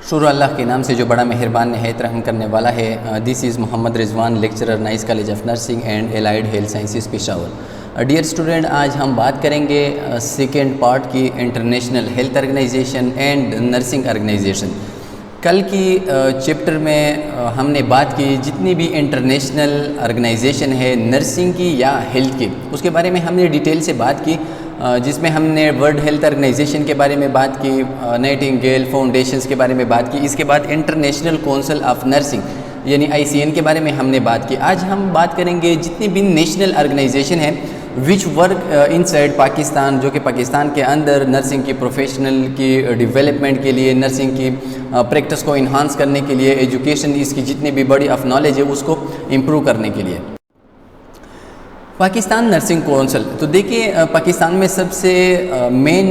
शुरू अल्लाह के नाम से जो बड़ा मेहरबान नहायत रहम करने वाला है। This is Mohammad Rizwan, lecturer nice college of nursing and allied health sciences Peshawar. Dear student, आज हम बात करेंगे सेकेंड पार्ट की international health organisation and nursing organisation. कल की चैप्टर में हमने बात की जितनी भी इंटरनेशनल ऑर्गेनाइजेशन है नर्सिंग की या हेल्थ की, उसके बारे में हमने डिटेल से बात की, जिसमें हमने वर्ल्ड हेल्थ ऑर्गेनाइजेशन के बारे में बात की, नाइटिंगेल फाउंडेशंस के बारे में बात की। इसके बाद इंटरनेशनल काउंसिल ऑफ नर्सिंग यानी ICN के बारे में हमने बात की। आज हम बात करेंगे जितनी भी नेशनल ऑर्गेनाइजेशन है विच वर्क इनसाइड पाकिस्तान, जो कि पाकिस्तान के अंदर नर्सिंग की प्रोफेशनल की डेवलपमेंट के लिए, नर्सिंग की प्रैक्टिस को इन्हांस करने के लिए, एजुकेशन इसकी जितनी भी बॉडी ऑफ नॉलेज है उसको इम्प्रूव करने के लिए। पाकिस्तान नर्सिंग कौंसिल, तो देखिए पाकिस्तान में सबसे मेन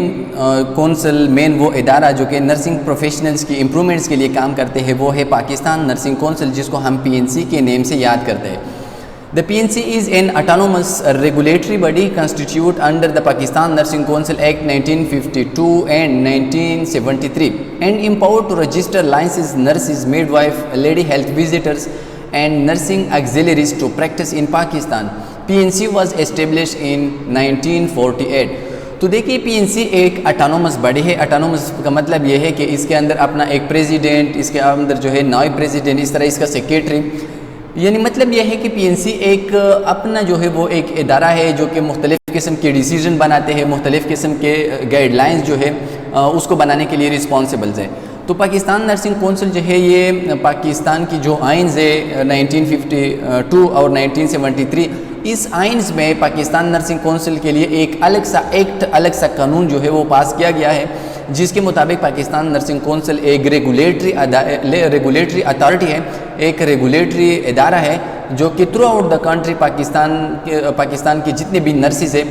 कौंसिल, मेन वो इदारा जो कि नर्सिंग प्रोफेशनल्स की इम्प्रूवमेंट्स के लिए काम करते हैं वो है पाकिस्तान नर्सिंग कौंसिल, जिसको हम PNC के नेम से याद करते हैं। The PNC is an autonomous regulatory body constituted under the Pakistan Nursing Council Act 1952 and 1973 and empowered to register licensed nurses, midwife, lady health visitors and nursing auxiliaries to practice in Pakistan. PNC was established in 1948. तो देखिए PNC एक autonomous body है। Autonomous का मतलब ये है कि इसके अंदर अपना एक प्रेसिडेंट, इसके अंदर जो है नायब प्रेसिडेंट, इस तरह इसका सेक्रेटरी, यानी मतलब यह है कि PNC एक अपना जो है वो एक इदारा है जो कि मुख्तलिफ़ किस्म के डिसीजन बनाते हैं, मुख्तलिफ़ किस्म के गाइडलाइंस जो है उसको बनाने के लिए रिस्पॉन्सिबल्स है। तो पाकिस्तान नर्सिंग कौंसिल जो है ये पाकिस्तान की जो आइन्स है 1952 और 1973, इस आइन्स में पाकिस्तान नर्सिंग कौंसिल के लिए एक अलग सा एक्ट, अलग सा कानून जो है वो पास किया गया है, जिसके मुताबिक पाकिस्तान नर्सिंग कौंसिल एक रेगुलेटरी अथॉरिटी है, एक रेगुलेटरी इदारा है जो कि through out the country Pakistan के जितने भी नर्सिस है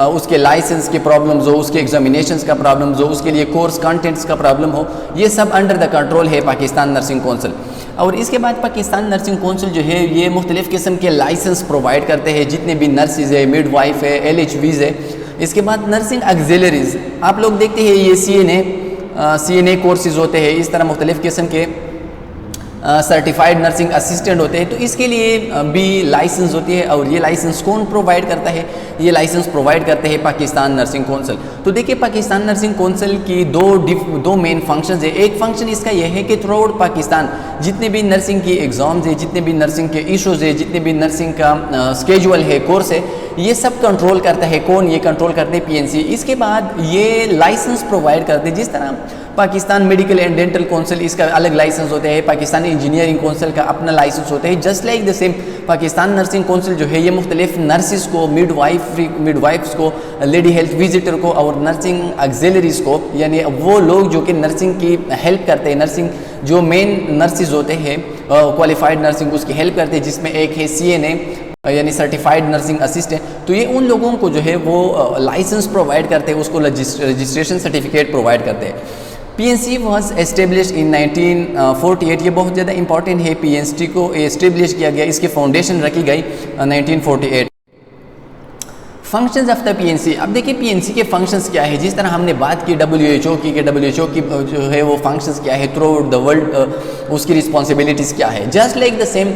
उसके लाइसेंस के प्रॉब्लम्स हो, उसके एग्जामिनेशंस का प्रॉब्लम्स हो, उसके लिए कोर्स कंटेंट्स का प्रॉब्लम हो, ये सब अंडर द कंट्रोल है पाकिस्तान नर्सिंग कौंसिल। और इसके बाद पाकिस्तान नर्सिंग कौंसिल जो है ये मुख्तलिफ़ किस्म के लाइसेंस प्रोवाइड करते हैं जितने भी नर्सिस है, मिडवाइफ है, LHVs है। इसके बाद नर्सिंग ऑक्सिलरीज, आप लोग देखते हैं ये CNA कोर्सेज होते हैं, इस तरह मुख्तलिफ़ किस्म के सर्टिफाइड नर्सिंग असिस्टेंट होते हैं, तो इसके लिए भी लाइसेंस होती है। और ये लाइसेंस कौन प्रोवाइड करता है? ये लाइसेंस प्रोवाइड करते हैं पाकिस्तान नर्सिंग कौंसिल। तो देखिए पाकिस्तान नर्सिंग कौंसिल की दो मेन फंक्शंस है। एक फंक्शन इसका यह है कि थ्रू आउट पाकिस्तान जितने भी नर्सिंग की एग्ज़ाम्स है, जितने भी नर्सिंग के इशूज़ है, जितने भी नर्सिंग का स्केजुअल है, कोर्स है, ये सब कंट्रोल करता है। कौन? ये कंट्रोल करते हैं PNC। इसके बाद ये लाइसेंस प्रोवाइड करते हैं, जिस तरह Pakistan medical and dental council इसका अलग लाइसेंस होते हैं, पाकिस्तान इंजीनियरिंग काउंसिल का अपना लाइसेंस होता है। Just like the same Pakistan nursing council जो है ये मुख्तलिफ नर्सिस को, मिडवाइफ्स को, लेडी हेल्थ विजिटर को और नर्सिंग ऑक्सिलरीज को, यानी वो लोग जो कि नर्सिंग की हेल्प करते हैं, नर्सिंग जो मेन नर्सिस होते हैं क्वालिफाइड नर्सिंग उसकी हेल्प करते हैं, जिसमें एक है CNA यानी सर्टिफाइड नर्सिंग असिस्टेंट। तो ये उन लोगों को जो है वो लाइसेंस प्रोवाइड करते हैं, उसको रजिस्ट्रेशन सर्टिफिकेट प्रोवाइड करते हैं। PNC was establish in 1948। ये बहुत ज़्यादा इंपॉर्टेंट है, PNC को एस्टेब्लिश किया गया, इसकी फाउंडेशन रखी गई 1948। फंक्शंस ऑफ द PNC, अब देखिए PNC के फंक्शंस क्या है। जिस तरह हमने बात की WHO की कि WHO की जो है वो फंक्शंस क्या है थ्रू आउट द वर्ल्ड, उसकी रिस्पॉन्सिबिलिटीज़ क्या है। Just like the same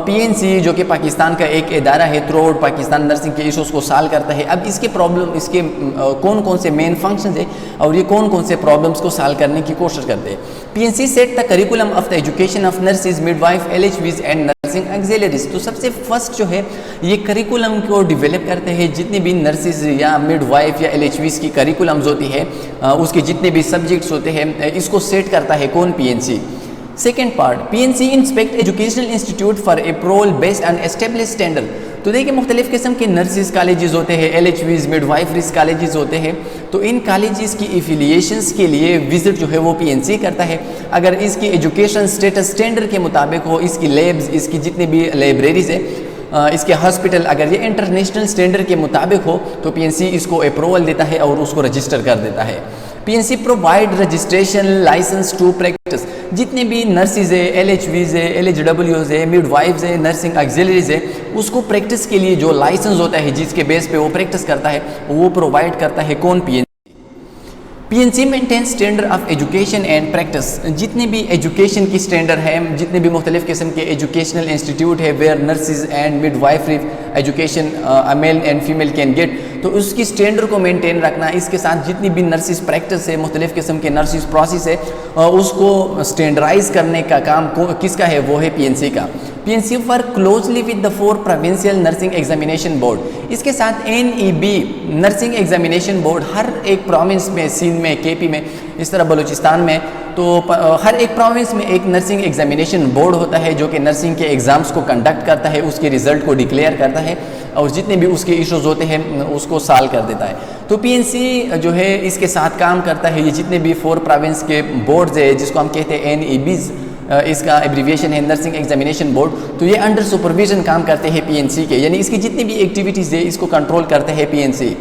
PNC जो कि पाकिस्तान का एक इदारा है, थ्रू आउट पाकिस्तान नर्सिंग के इशूज़ को सॉल्व करता है। अब इसके कौन कौन से मेन फंक्शंस है और ये कौन कौन से प्रॉब्लम्स को सॉल्व करने की कोशिश करते हैं। PNC set the curriculum of the education of nurses, midwife, LHVs and nursing auxiliaries. तो सबसे फर्स्ट जो है ये करिकुलम को डिवेलप करते हैं, जितनी भी नर्सिस या मिडवाइफ या LHVs की करिकुलम्स होती है, उसके जितने भी सब्जेक्ट्स होते हैं, इसको सेट करता है कौन? PNC। Second part, PNC inspect educational institute for approval based on establish standard. तो देखिए मुख्तलिफ़ किस्म के नर्सिस कॉलेजेस होते हैं, LHVs, मिडवाइफरीज कॉलेजेस होते हैं, तो इन कॉलेजेस की एफिलिएशंस के लिए विजिट जो है वो PNC करता है। अगर इसकी एजुकेशन स्टेटस स्टैंडर्ड के मुताबिक हो, इसकी लैब्स, इसकी जितनी भी लाइब्रेरीज है, इसके हॉस्पिटल अगर ये इंटरनेशनल स्टैंडर्ड के मुताबिक हो तो PNC इसको अप्रूवल देता है और उसको रजिस्टर कर देता है। PNC provide registration licence to practise. जितने भी नर्सिस है, LHVs है, LHWs है, मिडवाइफ्स है, नर्सिंग ऑक्सिलरीज है, उसको प्रैक्टिस के लिए जो लाइसेंस होता है जिसके बेस पे वो प्रैक्टिस करता है वो प्रोवाइड करता है कौन? PNC। PNC maintain standard of education and practice. जितने भी एजुकेशन की स्टैंडर्ड है, जितने भी मुख्तलिफ किस्म के एजुकेशनल इंस्टीट्यूट है where nurses and midwifery education male and female can get, तो उसकी स्टैंडर्ड को मेंटेन रखना, इसके साथ जितनी भी नर्सिस प्रैक्टिस है, मुख्तलिफ किस्म के नर्सिस प्रोसेस है, उसको स्टैंडर्डाइज करने का काम किसका है, वो है PNC का। PNC work closely with the 4 provincial nursing examination board. इसके साथ NEB नर्सिंग एग्जामिनेशन बोर्ड हर एक प्रोविंस में, सिंध में, KP में, इस तरह बलूचिस्तान में, तो हर एक प्रोविंस में एक नर्सिंग एग्जामिनेशन बोर्ड होता है जो कि नर्सिंग के एग्ज़ाम्स को कंडक्ट करता है, उसके रिज़ल्ट को डिक्लेयर करता है और जितने भी उसके इश्यूज़ होते हैं उसको सॉल्व कर देता है। तो PNC जो है इसके साथ काम करता है। ये जितने भी 4 प्रोविंस के बोर्ड्स है जिसको हम कहते हैं NEBs, इसका एब्रीविएशन है नर्सिंग एग्जामिनेशन बोर्ड, तो ये अंडर सुपरविजन काम करते हैं PNC के, यानी इसकी जितनी भी एक्टिविटीज़ है इसको कंट्रोल करते हैं PNC।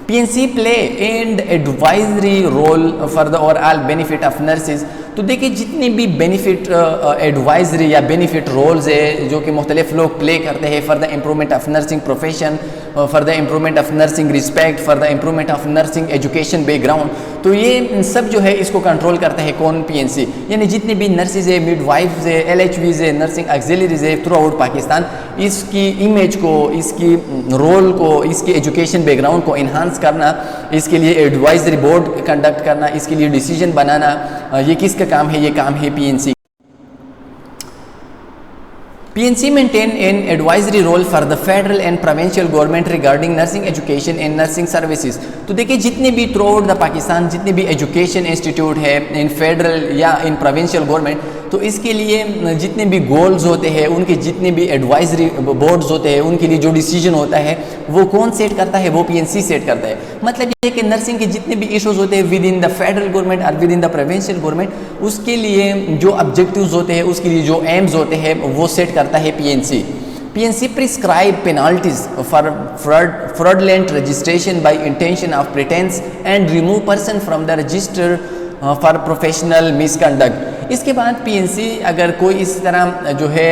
PNC play and advisory role for the overall benefit of nurses. तो देखिए जितने भी बेनिफिट एडवाइजरी या बेनिफिट रोल्स है जो कि मुख्तलिफ लोग प्ले करते हैं for the improvement of nursing profession, for the improvement of nursing respect, for the improvement of nursing education background, तो ये सब जो है इसको कंट्रोल करता है कौन, PNC। यानी जितने भी नर्सिस है, मिडवाइफ्स है, LHVs है, नर्सिंग ऑक्सिलरीज है थ्रू आउट पाकिस्तान, इसकी इमेज को, इसकी रोल को, इसकी एजुकेशन बैकग्राउंड को इन्हांस करना, इसके लिए एडवाइजरी बोर्ड कंडक्ट करना, इसके लिए डिसीजन बनाना, ये किसका काम है, ये काम है PNC। PNC maintain an advisory role for the federal and provincial government regarding nursing education and nursing services। तो देखिए जितने भी थ्रू आउट द पाकिस्तान जितने भी एजुकेशन इंस्टीट्यूट है इन फेडरल या इन प्रोविंशियल गवर्नमेंट, तो इसके लिए जितने भी गोल्स होते हैं, उनके जितने भी एडवाइजरी बोर्ड्स होते हैं, उनके लिए जो डिसीजन होता है वो कौन सेट करता है, वो PNC सेट करता है। मतलब ये कि नर्सिंग के जितने भी इश्यूज होते हैं within the federal government और within the provincial government, उसके लिए जो ऑब्जेक्टिव्स होते हैं, उसके लिए जो एम्स होते हैं वो सेट करता है PNC। PNC prescribe penalties for fraudulent registration by intention of pretense and remove person from the register for professional misconduct। इसके बाद PNC अगर कोई इस तरह जो है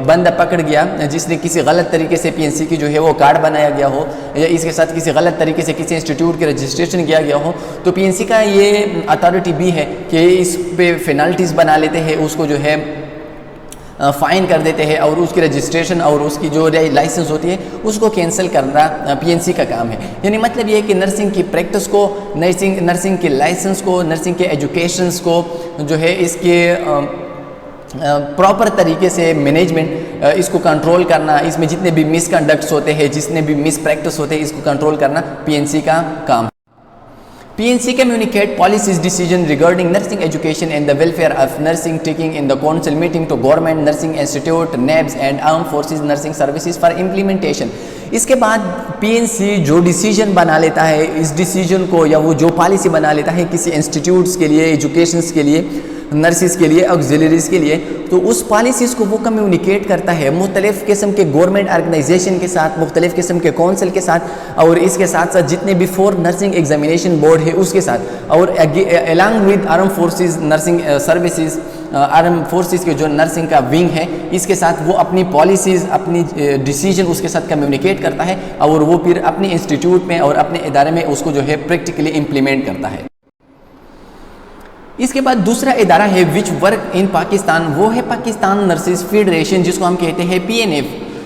बंदा पकड़ गया जिसने किसी गलत तरीके से PNC की जो है वो कार्ड बनाया गया हो या इसके साथ किसी गलत तरीके से किसी इंस्टीट्यूट के रजिस्ट्रेशन किया गया हो, तो PNC का ये अथॉरिटी भी है कि इस पे पेनल्टीज बना लेते हैं, उसको जो है फ़ाइन कर देते हैं और उसकी रजिस्ट्रेशन और उसकी जो लाइसेंस होती है उसको कैंसिल करना PNC का काम है। यानी मतलब ये है कि नर्सिंग की प्रैक्टिस को, नर्सिंग के लाइसेंस को, नर्सिंग के एजुकेशंस को जो है इसके प्रॉपर तरीके से मैनेजमेंट, इसको कंट्रोल करना, इसमें जितने भी मिसकंडक्ट्स होते हैं, जितने भी मिस प्रैक्टिस होते हैं, इसको कंट्रोल करना PNC का काम। PNC communicate policies decision regarding nursing education and the welfare of nursing taking in the council meeting to government nursing institute, NABS and armed forces nursing services for implementation। इसके बाद PNC जो decision बना लेता है, इस decision को या वो जो पॉलिसी बना लेता है किसी इंस्टीट्यूट्स के लिए, एजुकेशंस के लिए, नर्सिस के लिए, ऑक्सिलरीज के लिए, तो उस पॉलिसीज़ को वो कम्युनिकेट करता है मुख्तलिफ़ किस्म के गवर्नमेंट ऑर्गेनाइजेशन के साथ, मुख्तलिफ़ किस्म के काउंसिल के साथ, और इसके साथ साथ जितने भी 4 नर्सिंग एग्जामिनेशन बोर्ड है उसके साथ, और along with arm forces nursing services, arm forces के जो नर्सिंग का विंग है, इसके साथ वो अपनी पॉलिसीज़, अपनी डिसीजन उसके साथ कम्युनिकेट करता है और वो फिर अपने इंस्टीट्यूट में और अपने इदारे में उसको जो है प्रैक्टिकली इम्प्लीमेंट करता है। इसके बाद दूसरा इदारा है विच वर्क इन पाकिस्तान, वो है पाकिस्तान नर्सिस फेडरेशन, जिसको हम कहते हैं PNF।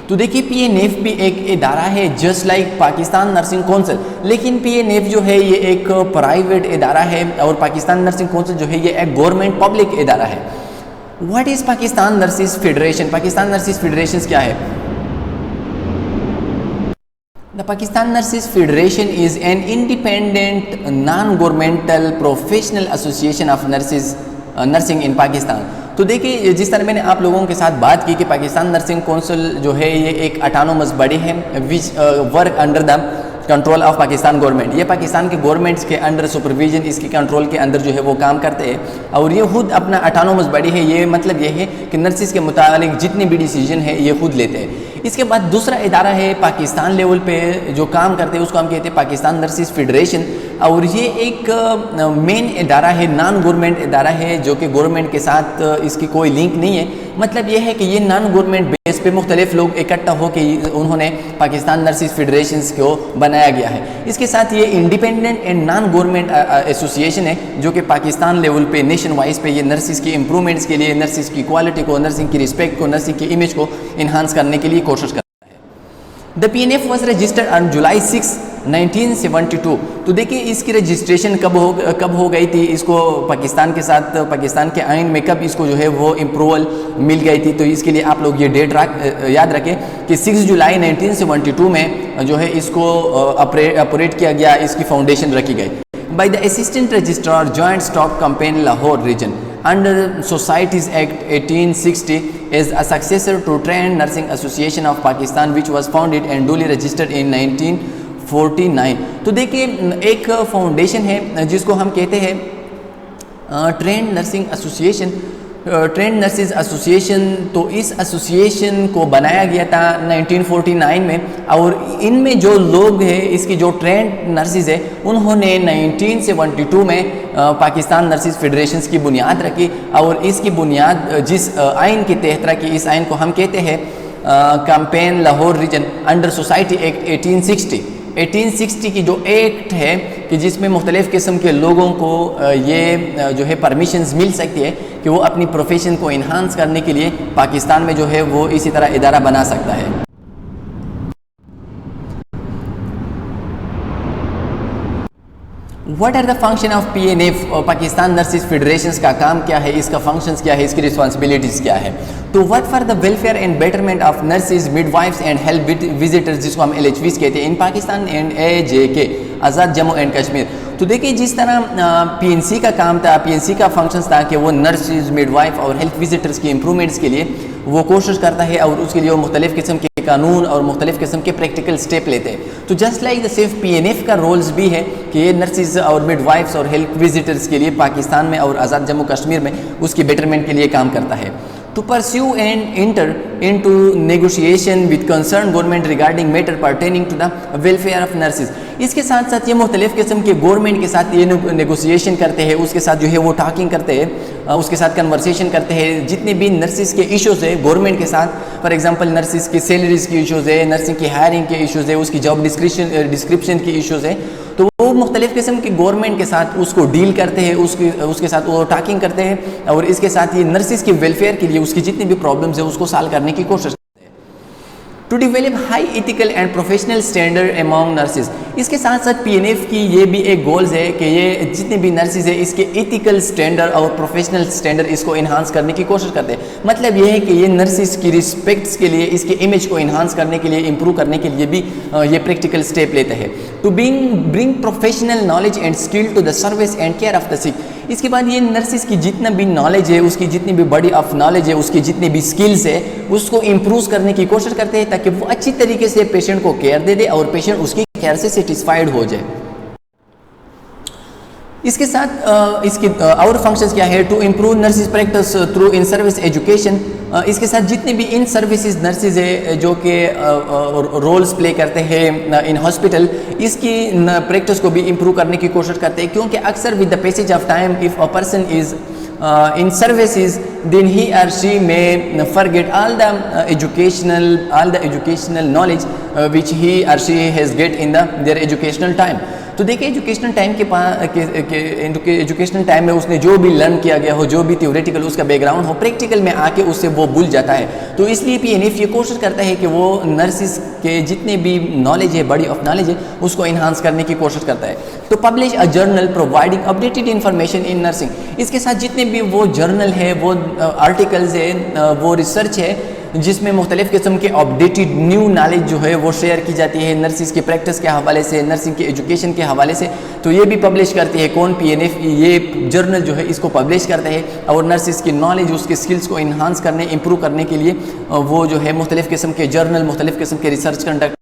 तो देखिए PNF भी एक इदारा है just like Pakistan nursing council, लेकिन PNF जो है ये एक प्राइवेट इदारा है और पाकिस्तान नर्सिंग कौंसिल जो है ये एक गवर्नमेंट पब्लिक इदारा है। What is Pakistan nurses federation? Pakistan nurses federation क्या है? The Pakistan Nurses Federation is an independent, non-governmental, professional association of nurses, nursing in Pakistan। तो देखिए जिस तरह मैंने आप लोगों के साथ बात की कि पाकिस्तान नर्सिंग कौंसिल जो है ये एक ऑटोनोमस बॉडी है which work under the control of Pakistan government. ये पाकिस्तान के गवर्नमेंट्स के अंडर सुपरविजन, इसके कंट्रोल के अंदर जो है वो काम करते हैं और ये खुद अपना ऑटोनोमस बॉडी है। ये मतलब ये है कि नर्सिस के मुतालिक जितनी भी डिसीजन है ये खुद लेते हैं। इसके बाद दूसरा इदारा है पाकिस्तान लेवल पे जो काम करते हैं उसको हम कहते हैं पाकिस्तान नर्सिस फेडरेशन, और ये एक मेन इदारा है, नॉन गवर्नमेंट इदारा है जो कि गवर्नमेंट के साथ इसकी कोई लिंक नहीं है। मतलब ये है कि ये नॉन गवर्नमेंट बेस पे मुख्तलिफ लोग इकट्ठा होकर उन्होंने पाकिस्तान नर्सिस फेडरेशन को बनाया गया है। इसके साथ ये independent and non government association है जो कि पाकिस्तान लेवल पे नेशन वाइज पे ये नर्सिस की इम्प्रूवमेंट्स के लिए, नर्सिस की क्वालिटी को, नर्सिंग की रिस्पेक्ट को, नर्सिंग की इमेज को इन्हांस करने के लिए कोशिश करता है। The PNF was registered on July 6, 1972। तो देखिए इसकी रजिस्ट्रेशन कब हो गई थी, इसको पाकिस्तान के साथ, पाकिस्तान के आइन में कब इसको जो है वो अप्रूवल मिल गई थी। तो इसके लिए आप लोग ये डेट याद रखें कि 6 जुलाई 1972 में जो है इसको ऑपरेट किया गया, इसकी फाउंडेशन रखी गई by the Assistant Registrar Joint Stock Campaign Lahore region under Societies Act 1860 is a successor to Trained Nursing Association of Pakistan which was founded and duly registered in 1949। तो देखिए एक फाउंडेशन है जिसको हम कहते हैं trend nursing association, trend nurses association. तो इस एसोसिएशन को बनाया गया था 1949 में, और इनमें जो लोग हैं, इसकी जो ट्रेंड नर्सिस है, उन्होंने 1972 में पाकिस्तान नर्सिस फेडरेशन की बुनियाद रखी। और इसकी बुनियाद जिस आइन के तहत रखी, इस आइन को हम कहते हैं campaign Lahore region under society act 1860 की जो एक्ट है कि जिसमें मुख्तलिफ़ किस्म के लोगों को ये जो है परमिशंस मिल सकती है कि वो अपनी प्रोफेशन को इन्हांस करने के लिए पाकिस्तान में जो है वो इसी तरह इदारा बना सकता है। What are the function of PNF, Pakistan nurses federation का काम क्या है, इसका फंक्शंस क्या है, इसकी रिस्पॉन्सिबिलिटीज़ क्या है। तो work for the welfare and betterment of nurses, midwives and health visitors, जिसको हम LHVs कहते हैं, in Pakistan and AJK, Azad Jammu and Kashmir. तो देखिए जिस तरह PNC का काम था, PNC का फंक्शंस था कि वो नर्सिस, मिडवाइफ और हेल्थ विजिटर्स की इम्प्रूवमेंट्स के लिए वो कोशिश करता है, और उसके लिए वो मुख्तलिफ़ किस्म के कानून और मुख्तलिफ़ किस्म के प्रैक्टिकल स्टेप लेते हैं। तो जस्ट लाइक द सिर्फ PNF का रोल्स भी है कि ये नर्सिस और मिडवाइफ्स और हेल्थ विजिटर्स के लिए पाकिस्तान में और आज़ाद जम्मू कश्मीर में उसकी बेटरमेंट के लिए काम करता है। To pursue and enter into negotiation with concerned government regarding matter pertaining to the welfare of nurses। इसके साथ साथ ये मुख्तलिफ़ किस्म के गवर्नमेंट के साथ ये नेगोशिएशन करते हैं, उसके साथ जो है वो टॉकिंग करते हैं, उसके साथ कन्वर्सेशन करते हैं। जितने भी नर्सिस के इश्यूज़ है गवर्नमेंट के साथ, फॉर एग्जांपल नर्सिस की सैलरीज़ की इश्यूज़ है, नर्सिंग की हायरिंग के इश्यूज़ है, उसकी जॉब डिस्क्रिप्शन की इश्यूज़ है, तो वो मुख्तलिफ़ किस्म के गवर्नमेंट के साथ उसको डील करते हैं, उसके साथ वो टॉकिंग करते हैं, और इसके साथ ये नर्सिस के वेलफेयर के लिए उसकी जितनी भी प्रॉब्लम्स है उसको सॉल्व करने की कोशिश। To develop high ethical and professional standard among nurses, इसके साथ साथ PNF की ये भी एक गोल्स है कि ये जितने भी नर्सिस है इसके इथिकल स्टैंडर्ड और प्रोफेशनल स्टैंडर्ड इसको इन्हांस करने की कोशिश करते हैं। मतलब ये है कि ये नर्सिस की रिस्पेक्ट्स के लिए, इसके इमेज को इन्हांस करने के लिए, इम्प्रूव करने के लिए भी ये प्रैक्टिकल स्टेप लेते हैं। To bring professional knowledge and skill to the service and care of the sick, इसके बाद ये नर्सिस की जितना भी नॉलेज है, उसकी जितनी भी बॉडी ऑफ नॉलेज है, उसकी जितनी भी स्किल्स है, उसको इम्प्रूव करने की कोशिश करते हैं ताकि वो अच्छी तरीके से पेशेंट को केयर दे और पेशेंट उसकी केयर से सेटिस्फाइड हो जाए। इसके साथ इसके और फंक्शंस क्या है, to improve nurses practice through in service education. इसके साथ जितने भी इन सर्विसेज नर्सिस है जो कि रोल्स प्ले करते हैं इन हॉस्पिटल, इसकी प्रैक्टिस को भी इम्प्रूव करने की कोशिश करते हैं, क्योंकि अक्सर with the passage of time if a person is in services then he or she may forget all the educational knowledge which he or she has get in their educational time। तो देखिए educational time educational time में उसने जो भी learn किया गया हो, जो भी थ्योरेटिकल उसका बैकग्राउंड हो, प्रैक्टिकल में आके उससे वो भूल जाता है। तो इसलिए PNF ये कोशिश करता है कि वो नर्सिस के जितने भी नॉलेज है, बॉडी ऑफ नॉलेज है, उसको इन्हांस करने की कोशिश करता है। तो publish a journal providing updated information in nursing, इसके साथ जितने भी वो जर्नल है, वो आर्टिकल्स है, वो रिसर्च है जिसमें मुख्तलिफ़ किस्म के अपडेटेड न्यू नॉलेज जो है वो शेयर की जाती है नर्सिस की प्रैक्टिस के हवाले से, नर्सिंग के एजुकेशन के हवाले से। तो ये भी पब्लिश करती है कौन, PNF ये जर्नल जो है इसको पब्लिश करता है, और नर्सिस की नॉलेज, उसके स्किल्स को इन्हांस करने, इम्प्रूव करने के लिए वो जो है मुख्तलिफ़ किस्म के जर्नल, मुख्तलिफ़ किस्म के research conduct.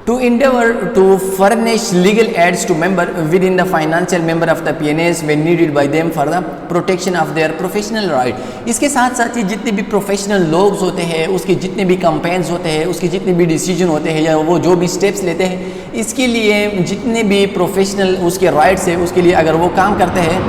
To endeavor to furnish legal aids to member within the financial member of the PNS when needed by them for the protection of their professional right। इसके साथ साथ ही जितने भी प्रोफेशनल लोग होते हैं, उसके जितने भी कैंपेन्स होते हैं, उसके जितने भी डिसीजन होते हैं या वो जो भी स्टेप्स लेते हैं, इसके लिए जितने भी प्रोफेशनल उसके राइट्स है, उसके लिए अगर वो काम करते हैं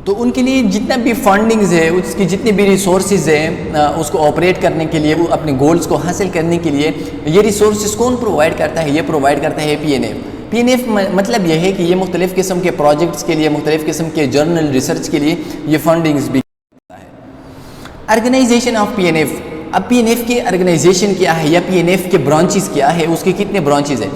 तो उनके लिए जितना भी फंडिंग्स है, उसकी जितनी भी रिसोर्सेज है उसको ऑपरेट करने के लिए, वो अपने गोल्स को हासिल करने के लिए ये रिसोर्सेज कौन प्रोवाइड करता है? ये प्रोवाइड करता है PNF। PNF मतलब यह है कि ये मुख्तलिफ़ किस्म के प्रोजेक्ट्स के लिए, मुख्तलिफ़ किस्म के जर्नल रिसर्च के लिए ये फंडिंग्स भी करता है। ऑर्गेनाइजेशन ऑफ PNF, अब PNF की ऑर्गेनाइजेशन क्या है या PNF के ब्रांचेस क्या है, उसके कितने ब्रांचेस है?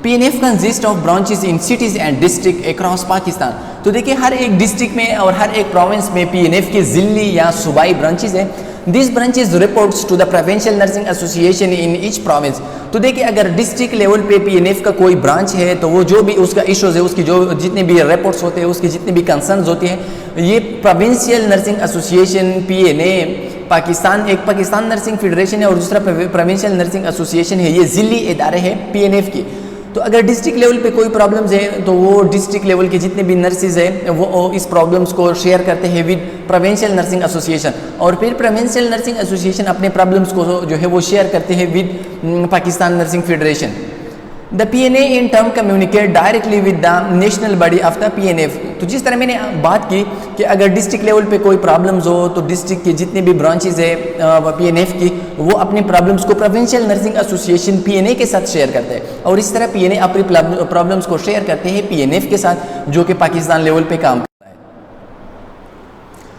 PNF consist of branches in cities and district across Pakistan. तो देखिए हर एक डिस्ट्रिक्ट में और हर एक प्रोविंस में PNF के ज़िली या सूबाई ब्रांचेस हैं। This branches reports to the provincial nursing association in each province. तो देखिए अगर डिस्ट्रिक्ट लेवल पे PNF का कोई ब्रांच है तो वो जो भी उसका इश्यूज़ है, उसकी जो जितने भी रिपोर्ट्स होते हैं, उसके जितने भी कंसर्न्स होते हैं, ये provincial nursing association PNA Pakistan, एक पाकिस्तान नर्सिंग फेडरेशन है और दूसरा प्रोविंशियल नर्सिंग एसोसिएशन है, ये ज़िली इदारे हैं PNF की। तो अगर डिस्ट्रिक्ट लेवल पे कोई प्रॉब्लम्स है तो वो डिस्ट्रिक्ट लेवल के जितने भी नर्सिस हैं वो इस प्रॉब्लम्स को शेयर करते हैं विद प्रोविंशियल नर्सिंग एसोसिएशन, और फिर प्रोविंशियल नर्सिंग एसोसिएशन अपने प्रॉब्लम्स को जो है वो शेयर करते हैं with Pakistan nursing federation. The PNA in term communicate directly with the national body of the PNF। तो जिस तरह मैंने बात की कि अगर डिस्ट्रिक्ट लेवल पे कोई प्रॉब्लम्स हो तो डिस्ट्रिक्ट के जितने भी ब्रांचेज है PNF की, वो अपने प्रॉब्लम्स को प्रोविंशियल नर्सिंग एसोसिएशन PNA के साथ शेयर करते हैं, और इस तरह PNA अपनी प्रॉब्लम्स को शेयर करते हैं PNF के साथ, जो कि पाकिस्तान लेवल पे काम करता है।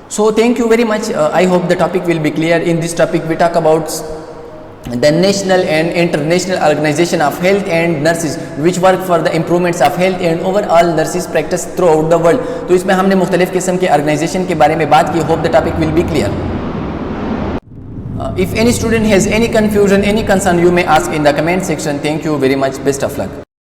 So thank you very much. I hope the topic will be clear. In this topic we talk about the national and international organization of health and nurses which work for the improvements of health and overall nurses practice throughout the world। तो इसमें हमने मुख्तलिफ किस्म के organisation के बारे में बात की। Hope the topic will be clear. If any student has any confusion, any concern, you may ask in the comment section. Thank you very much. Best of luck.